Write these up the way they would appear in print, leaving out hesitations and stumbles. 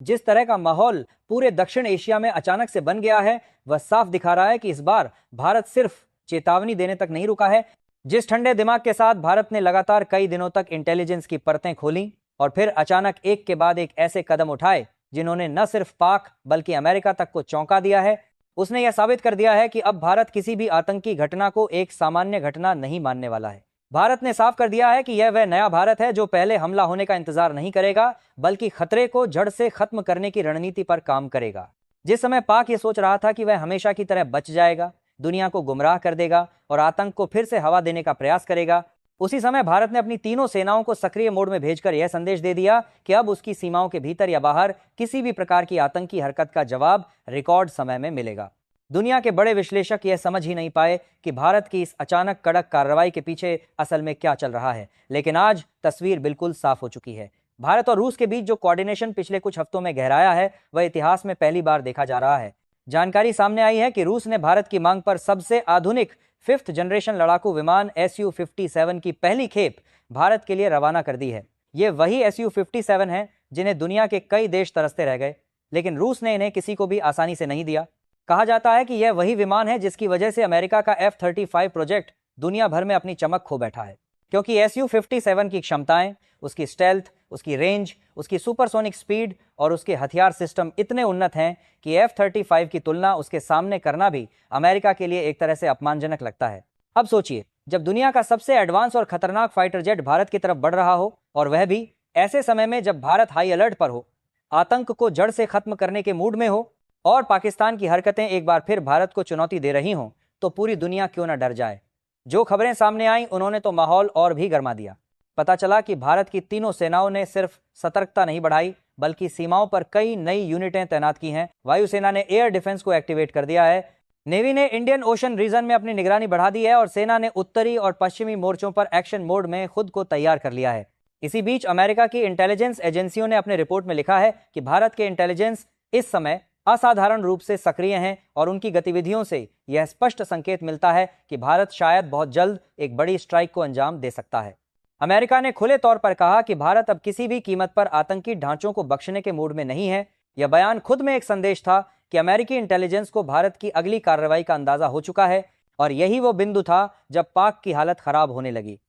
जिस तरह का माहौल पूरे दक्षिण एशिया में अचानक से बन गया है, वह साफ दिखा रहा है कि इस बार भारत सिर्फ चेतावनी देने तक नहीं रुका है। जिस ठंडे दिमाग के साथ भारत ने लगातार कई दिनों तक इंटेलिजेंस की परतें खोली और फिर अचानक एक के बाद एक ऐसे कदम उठाए जिन्होंने न सिर्फ पाक बल्कि अमेरिका तक को चौंका दिया है, उसने यह साबित कर दिया है कि अब भारत किसी भी आतंकी घटना को एक सामान्य घटना नहीं मानने वाला है। भारत ने साफ कर दिया है कि यह वह नया भारत है जो पहले हमला होने का इंतजार नहीं करेगा, बल्कि खतरे को जड़ से खत्म करने की रणनीति पर काम करेगा। जिस समय पाक यह सोच रहा था कि वह हमेशा की तरह बच जाएगा, दुनिया को गुमराह कर देगा और आतंक को फिर से हवा देने का प्रयास करेगा, उसी समय भारत ने अपनी तीनों सेनाओं को सक्रिय मोड में भेजकर यह संदेश दे दिया कि अब उसकी सीमाओं के भीतर या बाहर किसी भी प्रकार की आतंकी हरकत का जवाब रिकॉर्ड समय में मिलेगा। दुनिया के बड़े विश्लेषक यह समझ ही नहीं पाए कि भारत की इस अचानक कड़क कार्रवाई के पीछे असल में क्या चल रहा है, लेकिन आज तस्वीर बिल्कुल साफ हो चुकी है। भारत और रूस के बीच जो कोऑर्डिनेशन पिछले कुछ हफ्तों में गहराया है, वह इतिहास में पहली बार देखा जा रहा है। जानकारी सामने आई है कि रूस ने भारत की मांग पर सबसे आधुनिक 5th जनरेशन लड़ाकू विमान Su-57 की पहली खेप भारत के लिए रवाना कर दी है। ये वही Su-57 हैं जिन्हें दुनिया के कई देश तरसते रह गए, लेकिन रूस ने इन्हें किसी को भी आसानी से नहीं दिया। कहा जाता है कि यह वही विमान है जिसकी वजह से अमेरिका का F-35 प्रोजेक्ट दुनिया भर में अपनी चमक खो बैठा है, क्योंकि Su-57 की क्षमताएं, उसकी स्टेल्थ, उसकी रेंज, उसकी सुपरसोनिक स्पीड और उसके हथियार सिस्टम इतने उन्नत हैं कि F-35 की तुलना उसके सामने करना भी अमेरिका के लिए एक तरह से अपमानजनक लगता है। अब सोचिए, जब दुनिया का सबसे एडवांस और खतरनाक फाइटर जेट भारत की तरफ बढ़ रहा हो, और वह भी ऐसे समय में जब भारत हाई अलर्ट पर हो, आतंक को जड़ से खत्म करने के मूड में हो और पाकिस्तान की हरकतें एक बार फिर भारत को चुनौती दे रही हों, तो पूरी दुनिया क्यों न डर जाए। जो खबरें सामने आई उन्होंने तो माहौल और भी गर्मा दिया। पता चला कि भारत की तीनों सेनाओं ने सिर्फ सतर्कता नहीं बढ़ाई, बल्कि सीमाओं पर कई नई यूनिटें तैनात की हैं। वायुसेना ने एयर डिफेंस को एक्टिवेट कर दिया है, नेवी ने इंडियन ओशन रीजन में अपनी निगरानी बढ़ा दी है और सेना ने उत्तरी और पश्चिमी मोर्चों पर एक्शन मोड में खुद को तैयार कर लिया है। इसी बीच अमेरिका की इंटेलिजेंस एजेंसियों ने अपने रिपोर्ट में लिखा है कि भारत के इंटेलिजेंस इस समय असाधारण रूप से सक्रिय हैं और उनकी गतिविधियों से यह स्पष्ट संकेत मिलता है कि भारत शायद बहुत जल्द एक बड़ी स्ट्राइक को अंजाम दे सकता है। अमेरिका ने खुले तौर पर कहा कि भारत अब किसी भी कीमत पर आतंकी ढांचों को बख्शने के मूड में नहीं है। यह बयान खुद में एक संदेश था कि अमेरिकी इंटेलिजेंस को भारत की अगली कार्रवाई का अंदाजा हो चुका है, और यही वो बिंदु था जब पाक की हालत खराब होने लगी,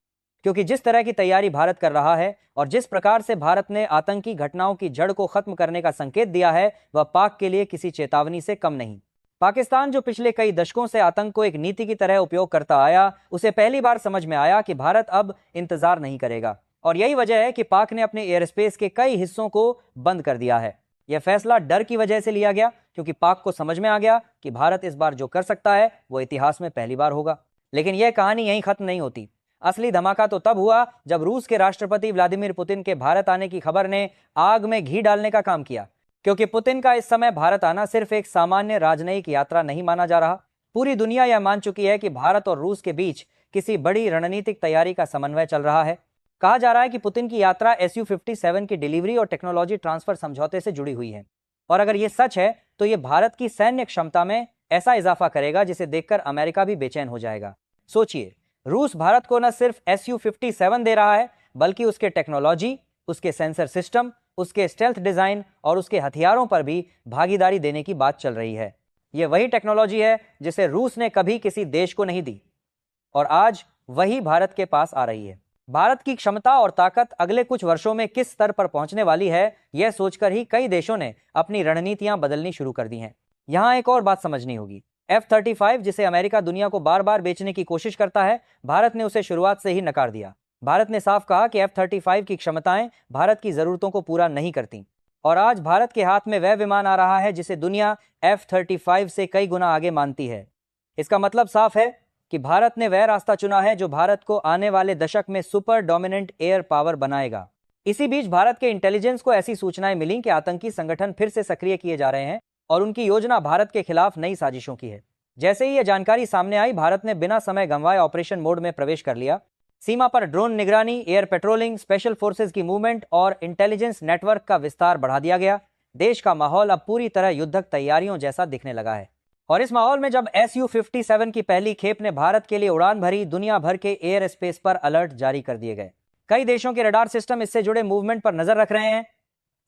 क्योंकि जिस तरह की तैयारी भारत कर रहा है और जिस प्रकार से भारत ने आतंकी घटनाओं की जड़ को खत्म करने का संकेत दिया है, वह पाक के लिए किसी चेतावनी से कम नहीं। पाकिस्तान जो पिछले कई दशकों से आतंक को एक नीति की तरह उपयोग करता आया, उसे पहली बार समझ में आया कि भारत अब इंतजार नहीं करेगा, और यही वजह है कि पाक ने अपने एयर स्पेस के कई हिस्सों को बंद कर दिया है। यह फैसला डर की वजह से लिया गया, क्योंकि पाक को समझ में आ गया कि भारत इस बार जो कर सकता है वो इतिहास में पहली बार होगा। लेकिन यह कहानी यहीं खत्म नहीं होती। असली धमाका तो तब हुआ जब रूस के राष्ट्रपति व्लादिमीर पुतिन के भारत आने की खबर ने आग में घी डालने का काम किया, क्योंकि पुतिन का इस समय भारत आना सिर्फ एक सामान्य राजनयिक यात्रा नहीं माना जा रहा। पूरी दुनिया यह मान चुकी है कि भारत और रूस के बीच किसी बड़ी रणनीतिक तैयारी का समन्वय चल रहा है। कहा जा रहा है कि पुतिन की यात्रा Su-57 की डिलीवरी और टेक्नोलॉजी ट्रांसफर समझौते से जुड़ी हुई है, और अगर यह सच है तो यह भारत की सैन्य क्षमता में ऐसा इजाफा करेगा जिसे देखकर अमेरिका भी बेचैन हो जाएगा। सोचिए, रूस भारत को न सिर्फ Su-57 दे रहा है, बल्कि उसके टेक्नोलॉजी, उसके सेंसर सिस्टम, उसके स्टेल्थ डिजाइन और उसके हथियारों पर भी भागीदारी देने की बात चल रही है। यह वही टेक्नोलॉजी है जिसे रूस ने कभी किसी देश को नहीं दी, और आज वही भारत के पास आ रही है। भारत की क्षमता और ताकत अगले कुछ वर्षों में किस स्तर पर पहुंचने वाली है, यह सोचकर ही कई देशों ने अपनी रणनीतियां बदलनी शुरू कर दी हैं। यहां एक और बात समझनी होगी। F-35 जिसे अमेरिका दुनिया को बार बार बेचने की कोशिश करता है, भारत ने उसे शुरुआत से ही नकार दिया। भारत ने साफ कहा कि F-35 की क्षमताएं भारत की जरूरतों को पूरा नहीं करती, और आज भारत के हाथ में वह विमान आ रहा है जिसे दुनिया F-35 से कई गुना आगे मानती है। इसका मतलब साफ है कि भारत ने वह रास्ता चुना है जो भारत को आने वाले दशक में सुपर डोमिनेंट एयर पावर बनाएगा। इसी बीच भारत के इंटेलिजेंस को ऐसी सूचनाएं मिली कि आतंकी संगठन फिर से सक्रिय किए जा रहे हैं और उनकी योजना भारत के खिलाफ नई साजिशों की है। जैसे ही यह जानकारी सामने आई, भारत ने बिना समय गंवाए ऑपरेशन मोड में प्रवेश कर लिया। सीमा पर ड्रोन निगरानी, एयर पेट्रोलिंग, स्पेशल फोर्सेज की मूवमेंट और इंटेलिजेंस नेटवर्क का विस्तार बढ़ा दिया गया। देश का माहौल अब पूरी तरह युद्धक तैयारियों जैसा दिखने लगा है। और इस माहौल में जब Su-57 की पहली खेप ने भारत के लिए उड़ान भरी, दुनिया भर के एयर स्पेस पर अलर्ट जारी कर दिए गए। कई देशों के रडार सिस्टम इससे जुड़े मूवमेंट पर नजर रख रहे हैं।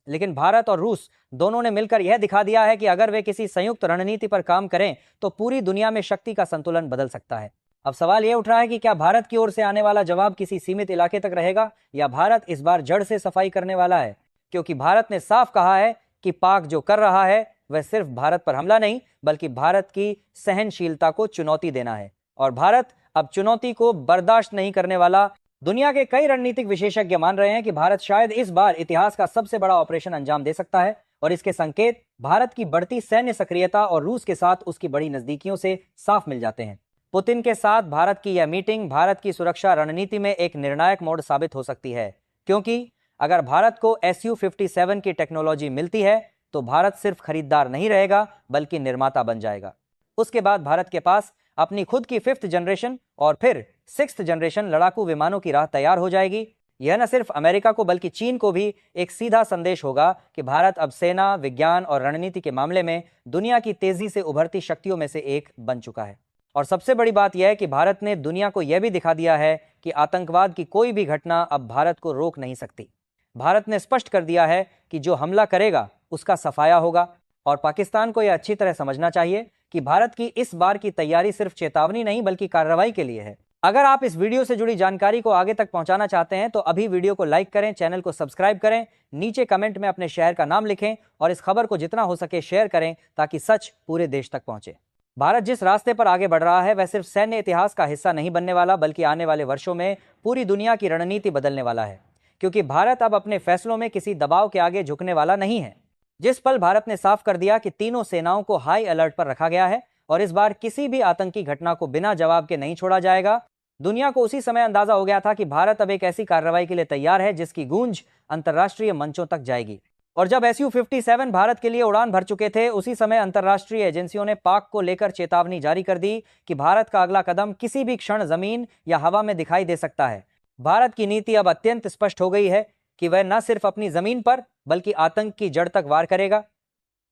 लेकिन भारत और रूस दोनों ने मिलकर यह दिखा दिया है कि अगर वे किसी संयुक्त रणनीति पर काम करें तो पूरी दुनिया में शक्ति का संतुलन बदल सकता है। अब सवाल यह उठ रहा है कि क्या भारत की ओर से आने वाला जवाब किसी सीमित इलाके तक रहेगा या भारत इस बार जड़ से सफाई करने वाला है, क्योंकि भारत ने साफ कहा है कि पाक जो कर रहा है वह सिर्फ भारत पर हमला नहीं बल्कि भारत की सहनशीलता को चुनौती देना है, और भारत अब चुनौती को बर्दाश्त नहीं करने वाला। दुनिया के कई रणनीतिक विशेषज्ञ मान रहे हैं कि भारत शायद इस बार इतिहास का सबसे बड़ा ऑपरेशन अंजाम दे सकता है, और इसके संकेत भारत की बढ़ती सैन्य सक्रियता और रूस के साथ उसकी बड़ी नजदीकियों से साफ मिल जाते हैं। पुतिन के साथ भारत की यह मीटिंग भारत की सुरक्षा रणनीति में एक निर्णायक मोड़ साबित हो सकती है, क्योंकि अगर भारत को Su-57 की टेक्नोलॉजी मिलती है तो भारत सिर्फ खरीदार नहीं रहेगा बल्कि निर्माता बन जाएगा। उसके बाद भारत के पास अपनी खुद की 5th जनरेशन और फिर 6th जनरेशन लड़ाकू विमानों की राह तैयार हो जाएगी। यह न सिर्फ अमेरिका को बल्कि चीन को भी एक सीधा संदेश होगा कि भारत अब सेना, विज्ञान और रणनीति के मामले में दुनिया की तेजी से उभरती शक्तियों में से एक बन चुका है। और सबसे बड़ी बात यह है कि भारत ने दुनिया को यह भी दिखा दिया है कि आतंकवाद की कोई भी घटना अब भारत को रोक नहीं सकती। भारत ने स्पष्ट कर दिया है कि जो हमला करेगा उसका सफाया होगा, और पाकिस्तान को यह अच्छी तरह समझना चाहिए कि भारत की इस बार की तैयारी सिर्फ चेतावनी नहीं बल्कि कार्रवाई के लिए है। अगर आप इस वीडियो से जुड़ी जानकारी को आगे तक पहुंचाना चाहते हैं तो अभी वीडियो को लाइक करें, चैनल को सब्सक्राइब करें, नीचे कमेंट में अपने शहर का नाम लिखें और इस खबर को जितना हो सके शेयर करें ताकि सच पूरे देश तक पहुंचे। भारत जिस रास्ते पर आगे बढ़ रहा है वह सिर्फ सैन्य इतिहास का हिस्सा नहीं बनने वाला बल्कि आने वाले वर्षों में पूरी दुनिया की रणनीति बदलने वाला है, क्योंकि भारत अब अपने फैसलों में किसी दबाव के आगे झुकने वाला नहीं है। जिस पल भारत ने साफ कर दिया कि तीनों सेनाओं को हाई अलर्ट पर रखा गया है और इस बार किसी भी आतंकी घटना को बिना जवाब के नहीं छोड़ा जाएगा, दुनिया को उसी समय अंदाजा हो गया था कि भारत अब एक ऐसी कार्रवाई के लिए तैयार है जिसकी गूंज अंतर्राष्ट्रीय मंचों तक जाएगी। और जब Su-57 भारत के लिए उड़ान भर चुके थे उसी समय अंतर्राष्ट्रीय एजेंसियों ने पाक को लेकर चेतावनी जारी कर दी कि भारत का अगला कदम किसी भी क्षण जमीन या हवा में दिखाई दे सकता है। भारत की नीति अब अत्यंत स्पष्ट हो गई है कि वह न सिर्फ अपनी जमीन पर बल्कि आतंक की जड़ तक वार करेगा,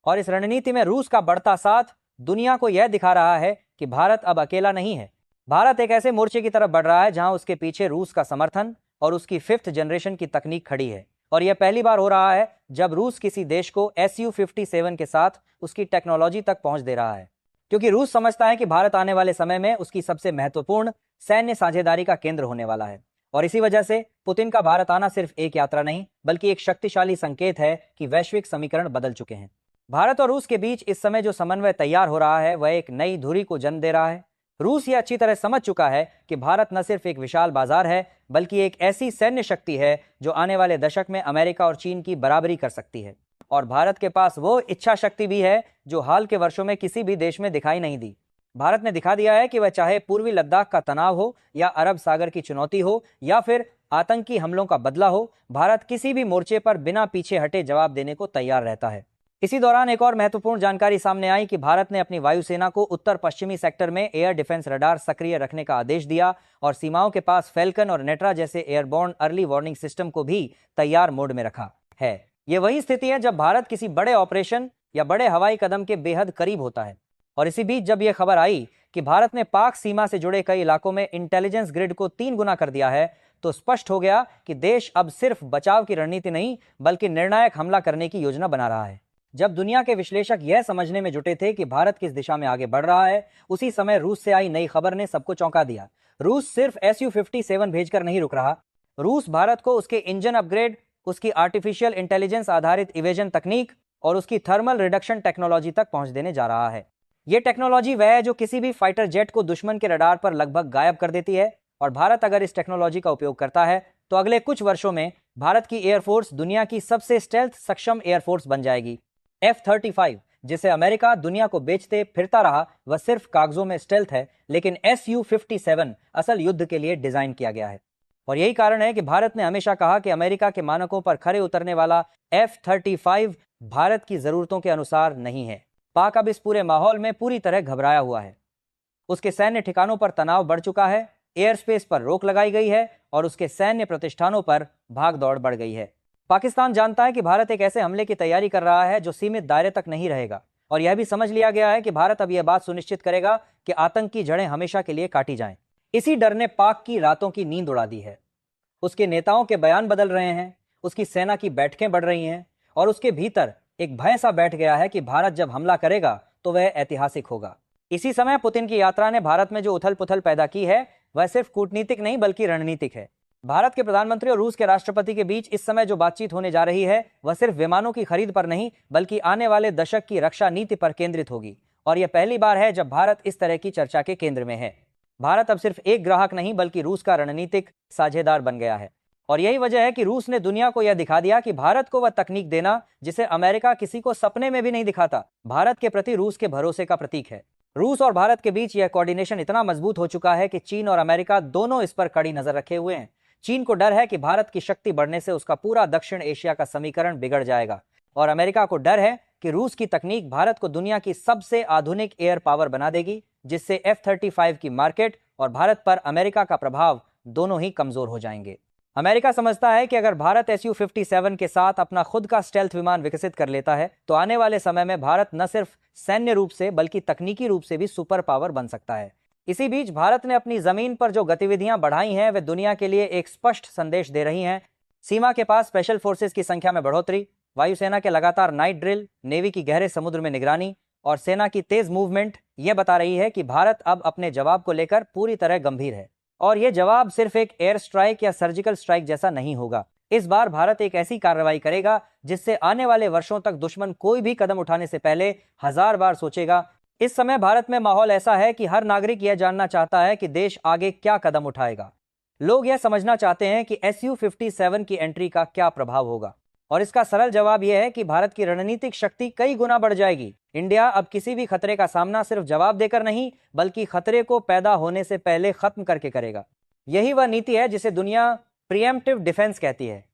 और इस रणनीति में रूस का बढ़ता साथ दुनिया को यह दिखा रहा है कि भारत अब अकेला नहीं है। भारत एक ऐसे मोर्चे की तरफ बढ़ रहा है जहां उसके पीछे रूस का समर्थन और उसकी 5th जनरेशन की तकनीक खड़ी है, और यह पहली बार हो रहा है जब रूस किसी देश को Su-57 के साथ उसकी टेक्नोलॉजी तक पहुंच दे रहा है, क्योंकि रूस समझता है कि भारत आने वाले समय में उसकी सबसे महत्वपूर्ण सैन्य साझेदारी का केंद्र होने वाला है। और इसी वजह से पुतिन का भारत आना सिर्फ एक यात्रा नहीं बल्कि एक शक्तिशाली संकेत है कि वैश्विक समीकरण बदल चुके हैं। भारत और रूस के बीच इस समय जो समन्वय तैयार हो रहा है वह एक नई धुरी को जन्म दे रहा है। रूस यह अच्छी तरह समझ चुका है कि भारत न सिर्फ एक विशाल बाजार है बल्कि एक ऐसी सैन्य शक्ति है जो आने वाले दशक में अमेरिका और चीन की बराबरी कर सकती है, और भारत के पास वो इच्छा शक्ति भी है जो हाल के वर्षों में किसी भी देश में दिखाई नहीं दी। भारत ने दिखा दिया है कि वह चाहे पूर्वी लद्दाख का तनाव हो या अरब सागर की चुनौती हो या फिर आतंकी हमलों का बदला हो, भारत किसी भी मोर्चे पर बिना पीछे हटे जवाब देने को तैयार रहता है। इसी दौरान एक और महत्वपूर्ण जानकारी सामने आई कि भारत ने अपनी वायुसेना को उत्तर पश्चिमी सेक्टर में एयर डिफेंस रडार सक्रिय रखने का आदेश दिया और सीमाओं के पास फैल्कन और नेट्रा जैसे एयरबोर्न अर्ली वार्निंग सिस्टम को भी तैयार मोड में रखा है। ये वही स्थिति है जब भारत किसी बड़े ऑपरेशन या बड़े हवाई कदम के बेहद करीब होता है। और इसी बीच जब यह खबर आई कि भारत ने पाक सीमा से जुड़े कई इलाकों में इंटेलिजेंस ग्रिड को 3 गुना कर दिया है, तो स्पष्ट हो गया कि देश अब सिर्फ बचाव की रणनीति नहीं बल्कि निर्णायक हमला करने की योजना बना रहा है। जब दुनिया के विश्लेषक यह समझने में जुटे थे कि भारत किस दिशा में आगे बढ़ रहा है, उसी समय रूस से आई नई खबर ने सबको चौंका दिया। रूस सिर्फ Su-57 भेजकर नहीं रुक रहा। रूस भारत को उसके इंजन अपग्रेड, उसकी आर्टिफिशियल इंटेलिजेंस आधारित इवेजन तकनीक और उसकी थर्मल रिडक्शन टेक्नोलॉजी तक पहुंच देने जा रहा है। यह टेक्नोलॉजी वह है जो किसी भी फाइटर जेट को दुश्मन के रडार पर लगभग गायब कर देती है, और भारत अगर इस टेक्नोलॉजी का उपयोग करता है तो अगले कुछ वर्षों में भारत की एयरफोर्स दुनिया की सबसे स्टेल्थ सक्षम एयरफोर्स बन जाएगी। F-35 जिसे अमेरिका दुनिया को बेचते फिरता रहा वह सिर्फ कागजों में स्टेल्थ है, लेकिन Su-57 असल युद्ध के लिए डिजाइन किया गया है। और यही कारण है कि भारत ने हमेशा कहा कि अमेरिका के मानकों पर खरे उतरने वाला F-35 भारत की जरूरतों के अनुसार नहीं है। पाक अब इस पूरे माहौल में पूरी तरह घबराया हुआ है। उसके सैन्य ठिकानों पर तनाव बढ़ चुका है, एयर स्पेस पर रोक लगाई गई है और उसके सैन्य प्रतिष्ठानों पर भागदौड़ बढ़ गई है। पाकिस्तान जानता है कि भारत एक ऐसे हमले की तैयारी कर रहा है जो सीमित दायरे तक नहीं रहेगा, और यह भी समझ लिया गया है कि भारत अब यह बात सुनिश्चित करेगा कि आतंक की जड़ें हमेशा के लिए काटी जाएं। इसी डर ने पाक की रातों की नींद उड़ा दी है। उसके नेताओं के बयान बदल रहे हैं, उसकी सेना की बैठकें बढ़ रही हैं, और उसके भीतर एक भय सा बैठ गया है कि भारत जब हमला करेगा तो वह ऐतिहासिक होगा। इसी समय पुतिन की यात्रा ने भारत में जो उथल पुथल पैदा की है वह सिर्फ कूटनीतिक नहीं बल्कि रणनीतिक है। भारत के प्रधानमंत्री और रूस के राष्ट्रपति के बीच इस समय जो बातचीत होने जा रही है वह सिर्फ विमानों की खरीद पर नहीं बल्कि आने वाले दशक की रक्षा नीति पर केंद्रित होगी। और यह पहली बार है जब भारत इस तरह की चर्चा के केंद्र में है। भारत अब सिर्फ एक ग्राहक नहीं बल्कि रूस का रणनीतिक साझेदार बन गया है। और यही वजह है कि रूस ने दुनिया को यह दिखा दिया कि भारत को वह तकनीक देना जिसे अमेरिका किसी को सपने में भी नहीं दिखाता, भारत के प्रति रूस के भरोसे का प्रतीक है। रूस और भारत के बीच यह कोऑर्डिनेशन इतना मजबूत हो चुका है कि चीन और अमेरिका दोनों इस पर कड़ी नजर रखे हुए हैं। चीन को डर है कि भारत की शक्ति बढ़ने से उसका पूरा दक्षिण एशिया का समीकरण बिगड़ जाएगा, और अमेरिका को डर है कि रूस की तकनीक भारत को दुनिया की सबसे आधुनिक एयर पावर बना देगी, जिससे F-35 की मार्केट और भारत पर अमेरिका का प्रभाव दोनों ही कमजोर हो जाएंगे। अमेरिका समझता है कि अगर भारत Su-57 के साथ अपना खुद का स्टेल्थ विमान विकसित कर लेता है तो आने वाले समय में भारत न सिर्फ सैन्य रूप से बल्कि तकनीकी रूप से भी सुपर पावर बन सकता है। इसी बीच भारत ने अपनी जमीन पर जो गतिविधियां बढ़ाई हैं वे दुनिया के लिए एक स्पष्ट संदेश दे रही हैं। सीमा के पास स्पेशल फोर्सेस की संख्या में बढ़ोतरी, वायुसेना के लगातार नाइट ड्रिल, नेवी की गहरे समुद्र में निगरानी और सेना की तेज मूवमेंट यह बता रही है कि भारत अब अपने जवाब को लेकर पूरी तरह गंभीर है। और यह जवाब सिर्फ एक एयर स्ट्राइक या सर्जिकल स्ट्राइक जैसा नहीं होगा। इस बार भारत एक ऐसी कार्रवाई करेगा जिससे आने वाले वर्षों तक दुश्मन कोई भी कदम उठाने से पहले 1000 बार सोचेगा। इस समय भारत में माहौल ऐसा है कि हर नागरिक यह जानना चाहता है कि देश आगे क्या कदम उठाएगा। लोग यह समझना चाहते हैं कि Su-57 की एंट्री का क्या प्रभाव होगा, और इसका सरल जवाब यह है कि भारत की रणनीतिक शक्ति कई गुना बढ़ जाएगी। इंडिया अब किसी भी खतरे का सामना सिर्फ जवाब देकर नहीं बल्कि खतरे को पैदा होने से पहले खत्म करके करेगा। यही वह नीति है जिसे दुनिया प्रीएम्प्टिव डिफेंस कहती है,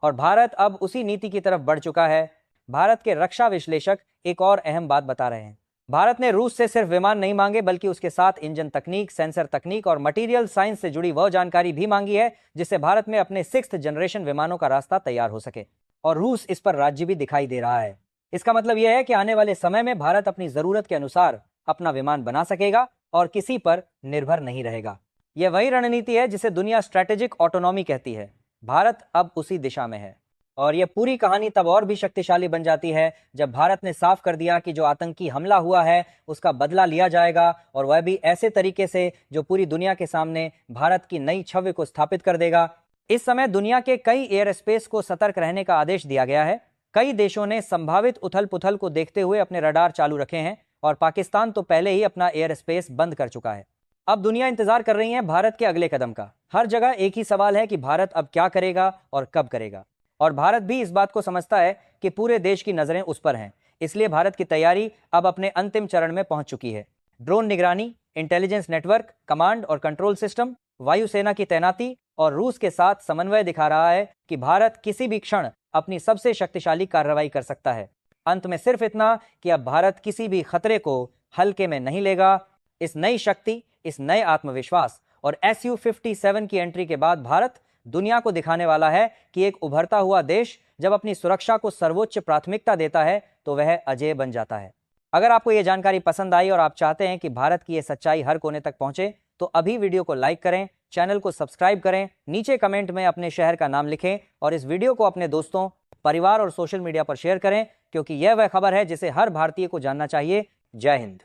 और भारत अब उसी नीति की तरफ बढ़ चुका है। भारत के रक्षा विश्लेषक एक और अहम बात बता रहे हैं। भारत ने रूस से सिर्फ विमान नहीं मांगे बल्कि उसके साथ इंजन तकनीक, सेंसर तकनीक और मटेरियल साइंस से जुड़ी वह जानकारी भी मांगी है जिससे भारत में अपने 6th जनरेशन विमानों का रास्ता तैयार हो सके। और रूस इस पर राज्य भी दिखाई दे रहा है। इसका मतलब यह है कि आने वाले समय में भारत अपनी जरूरत के अनुसार अपना विमान बना सकेगा और किसी पर निर्भर नहीं रहेगा। यह वही रणनीति है जिसे दुनिया स्ट्रैटेजिक ऑटोनॉमी कहती है। भारत अब उसी दिशा में है, और यह पूरी कहानी तब और भी शक्तिशाली बन जाती है जब भारत ने साफ कर दिया कि जो आतंकी हमला हुआ है उसका बदला लिया जाएगा, और वह भी ऐसे तरीके से जो पूरी दुनिया के सामने भारत की नई छवि को स्थापित कर देगा। इस समय दुनिया के कई एयर स्पेस को सतर्क रहने का आदेश दिया गया है। कई देशों ने संभावित उथल पुथल को देखते हुए अपने रडार चालू रखे हैं, और पाकिस्तान तो पहले ही अपना एयर स्पेस बंद कर चुका है। अब दुनिया इंतजार कर रही है भारत के अगले कदम का। हर जगह एक ही सवाल है कि भारत अब क्या करेगा और कब करेगा, और भारत भी इस बात को समझता है कि पूरे देश की नजरें उस पर हैं। इसलिए भारत की तैयारी अब अपने अंतिम चरण में पहुंच चुकी है। ड्रोन निगरानी, इंटेलिजेंस नेटवर्क, कमांड और कंट्रोल सिस्टम, वायुसेना की तैनाती और रूस के साथ समन्वय दिखा रहा है कि भारत किसी भी क्षण अपनी सबसे शक्तिशाली कार्रवाई कर सकता है। अंत में सिर्फ इतना कि अब भारत किसी भी खतरे को हल्के में नहीं लेगा। इस नई शक्ति, इस नए आत्मविश्वास और Su-57 की एंट्री के बाद भारत दुनिया को दिखाने वाला है कि एक उभरता हुआ देश जब अपनी सुरक्षा को सर्वोच्च प्राथमिकता देता है तो वह अजेय बन जाता है। अगर आपको यह जानकारी पसंद आई और आप चाहते हैं कि भारत की यह सच्चाई हर कोने तक पहुंचे तो अभी वीडियो को लाइक करें, चैनल को सब्सक्राइब करें, नीचे कमेंट में अपने शहर का नाम लिखें और इस वीडियो को अपने दोस्तों, परिवार और सोशल मीडिया पर शेयर करें, क्योंकि यह वह खबर है जिसे हर भारतीय को जानना चाहिए। जय हिंद।